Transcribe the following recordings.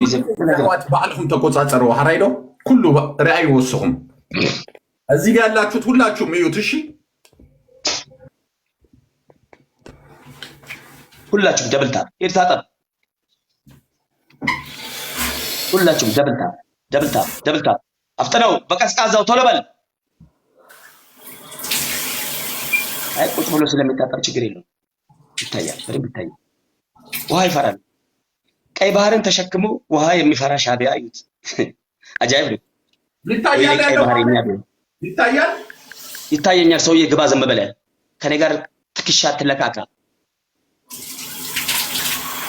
ወት ባልሁም ተቆጻጸረው ሐራይዶ ሁሉ ራይ ወስኹም እዚህ ጋር ያላችሁት ሁላችሁም እዩት እሺ ሁላችሁም ይርታጠብ ሁላችሁም ደብልታ አፍጠነው በቀዝቃዛው ቶሎ በል አይ ቁጭ ብሎ ስለሚታጠብ ችግር የለው ይታያል በደንብ ይታያል ውሃ ይፈራል ቀይ ባህርን ተሸክሞ ውሃ የሚፈራ ሻቢያ አዩት አጃይብ ነው ይታያል ሰውዬ ግባ ዘም በለ ከኔ ጋር ትክሻ ትለካካ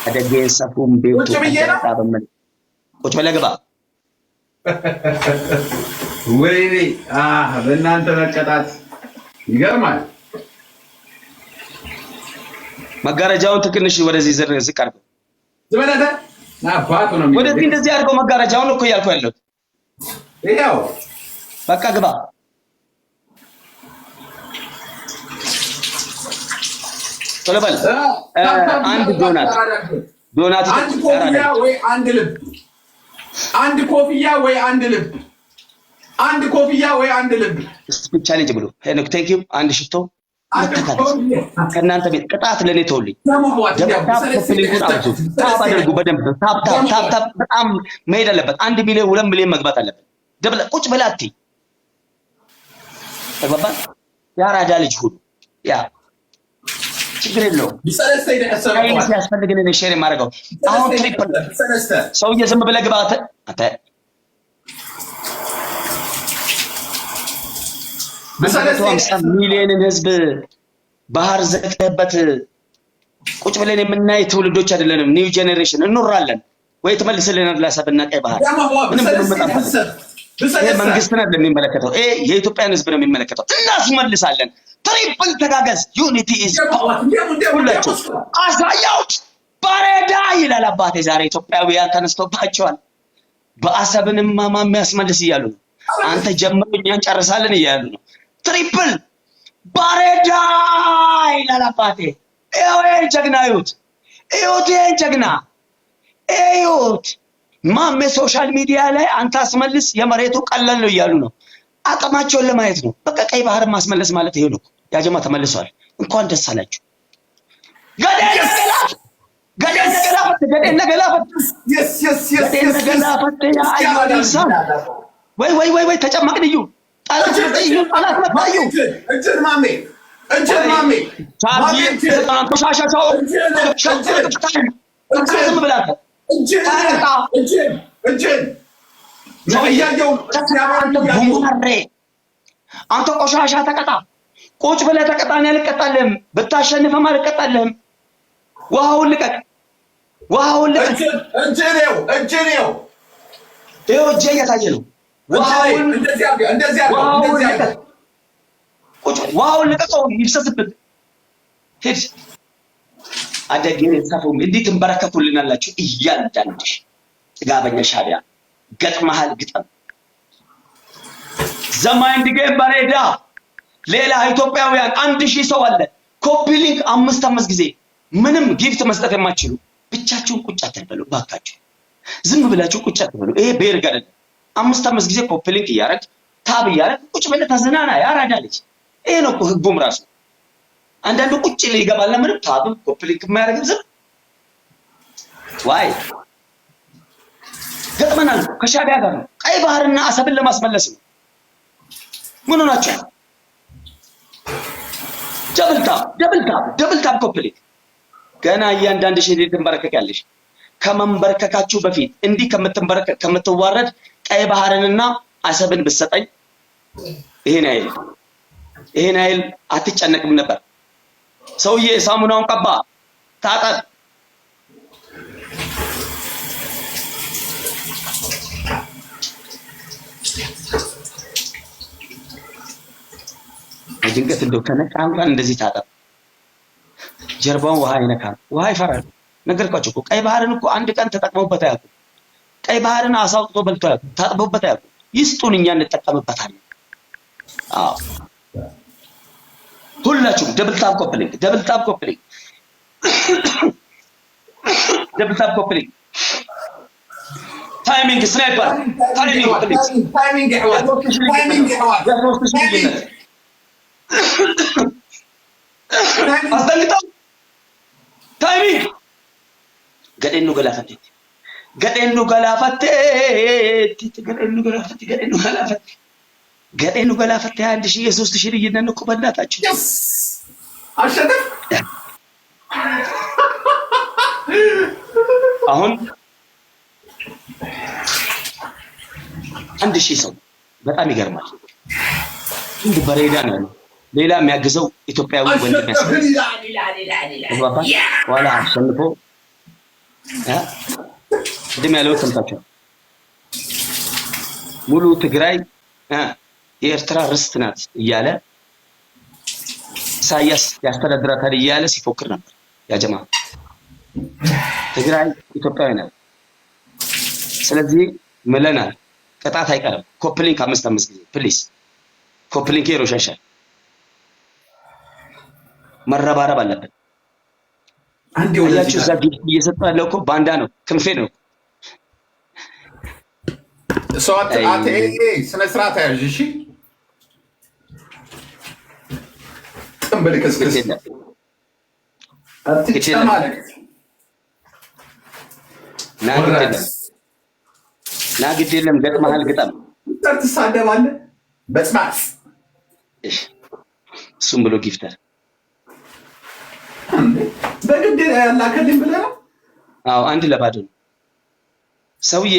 አደገኝ ሰፉም ቤቱ ታበመን ቁጭ በለ ግባ ወይኔ በእናንተ መቀጣት ይገርማል መጋረጃውን ትክንሽ ወደዚህ ዝቅ አድርገው ዘመናታ ናባቱ ነው ወደዚህ እንደዚህ አድርገው መጋረጃውን እኮ ያልኩ ያለው ይሄው በቃ ግባ ቶሎ በል አንድ ዶናት አንድ ኮፍያ ወይ አንድ ልብ አንድ ኮፍያ ወይ አንድ ልብ አንድ ኮፍያ ወይ አንድ ልብ ቻሌንጅ ብሎ ሄኖክ ቴንክ ዩ አንድ ሽቶ ከእናንተ ቤት ቅጣት ለኔ ተውልኝ ታፕ አድርጉ በደንብ ታፕ በጣም መሄድ አለበት 1 ሚሊዮን 2 ሚሊዮን መግባት አለበት ደብለ ቁጭ በላቲ ተግባባን ያራዳ ልጅ ሁሉ ያ ችግር የለውም ሲያስፈልግን እኔ ሼር የማደርገው አሁን ትሪፕል ሰውዬ ዝም ብለህ ግባ አንተ ሚሊዮንን ህዝብ ባህር ዘግተበት ቁጭ ብለን የምናይ ትውልዶች አይደለንም ኒው ጄኔሬሽን እንኖራለን ወይ ተመልሰልን ለሰብና ቀይ ባህር ምንም መንግስትን አይደለም የሚመለከተው የኢትዮጵያን ህዝብ ነው የሚመለከተው እናስመልሳለን ትሪፕል ተጋገዝ ዩኒቲ ኢዝ ሁላችሁ አሳያውት ባሬዳ ይላል አባቴ ዛሬ ኢትዮጵያውያን ተነስተውባቸዋል በአሰብንም ማማ የሚያስመልስ እያሉ ነው አንተ ጀምሮ እኛን ጨርሳለን እያሉ ነው ትሪፕል ባሬዳ ይላል አባቴ ይሄን ጀግናዩት ይሄን ጀግና እዩት ማሜ ሶሻል ሚዲያ ላይ አንተ አስመልስ የመሬቱ ቀላል ነው እያሉ ነው አቅማቸውን ለማየት ነው በቃ ቀይ ባህር ማስመለስ ማለት ይሄ ነው ያጀማ ተመልሷል እንኳን ደስ አላችሁ ገደል ገላፈት ወይ ተጨማቅልዩ እንጀር ማሜ ተሻሻሻው አንተ ቆሻሻ ተቀጣ ቁጭ ብለህ ተቀጣን ያልቀጣልህም ብታሸንፈም አልቀጣልህም ውሃውን ልቀቅ እንጀሬው እጄ እየታየ ነው ውሃውን ልቀቀው ይፍሰስብህ ሂድ አደገኝ ሰፉም እንዴት እንበረከኩልናላችሁ እያንዳንድሽ ጥጋበኛ ሻቢያ ገጥመሃል ግጠም ዘማይንድ ጌም ባሬዳ ሌላ ኢትዮጵያውያን 1000 ሰው አለ ኮፒ ሊንክ 5 ጊዜ ምንም ጊፍት መስጠት የማትችሉ ብቻችሁን ቁጭ አትበሉ ባካችሁ ዝም ብላችሁ ቁጭ አትበሉ ይሄ ቤርግ አይደለም 5 ጊዜ ኮፒ ሊንክ ያረግ ታብ ያረግ ቁጭ ብለህ ተዝናና ያራዳ ልጅ ይሄ ነው እኮ ህጉም ራሱ አንዳንዱ ቁጭ ይገባል ለምን ታብ ኮፒ ሊንክ የማያረግ ዝም ዋይ ገጥመናል ከሻቢያ ጋር ነው ቀይ ባህርና አሰብን ለማስመለስ ነው ምን ሆናችሁ ደብል ታፕ ኮፒ ሊንክ ገና እያንዳንድ ሺህ ተንበረከክ ያለሽ ከመንበርከካችሁ በፊት እንዲህ ከምትዋረድ ቀይ ባህርንና አሰብን ብትሰጠኝ ይሄን አይል አትጨነቅም ነበር ሰውዬ ሳሙናውን ቀባ ታጠብ ድንገት እንደው ከነቃ እንኳን እንደዚህ ታጠብ ጀርባውን ውሃ ይነካል ውሃ ይፈራል ነገርኳችሁ እኮ ቀይ ባህርን እኮ አንድ ቀን ተጠቅመውበት አያውቁ ቀይ ባህርን አሳውጥቶ በልቶ አያውቁ ታጥበውበት አያውቁ ይስጡን እኛ እንጠቀምበታለን አዎ ሁላችሁም ደብል ታፕ ኮፕሊንግ ደብል ታፕ ኮፕሊንግ ታይሚንግ ስናይፐር ታይሚንግ አስደንግጠው ታይሚንግ ገደኑ ገላፈቴ አንድ ሺህ የሶስት ሺህ ልዩነት እኮ በእናታችሁ አሸነፍ። አሁን 1000 ሰው በጣም ይገርማል። እንዴ በሬዳ ነው ያለው። ሌላ የሚያግዘው ኢትዮጵያዊ ወንድም ያስፈልጋል። ዋላ አሸንፎ እንደም ያለው ሰምታችሁ ሙሉ ትግራይ የኤርትራ ርስት ናት እያለ ኢሳያስ ያስተዳድራታል እያለ ሲፎክር ነበር። ያ ጀማ ትግራይ ኢትዮጵያዊ ናት። ስለዚህ ምለናል፣ ቅጣት አይቀርም። ኮፕሊንክ 5 ጊዜ ፕሊዝ ኮፕሊንክ ይሮሻሻል። መረባረብ አለበት። አንዴ ወላችሁ እዛ ግቢ እየሰጠ ያለው እኮ ባንዳ ነው፣ ክንፌ ነው። ሰዋት ስነ ስርዓት ያዥ። እሺ ጥምብል ከስከስ አትጨማለቅ። ና ግድ የለም ገጥመሃል፣ ግጠም ትሳደባለህ በጽማት። እሺ እሱም ብሎ ጊፍተር በግድ ያላከልኝ ብለህ ነው? አዎ አንድ ለባዶ ነው ሰውዬ።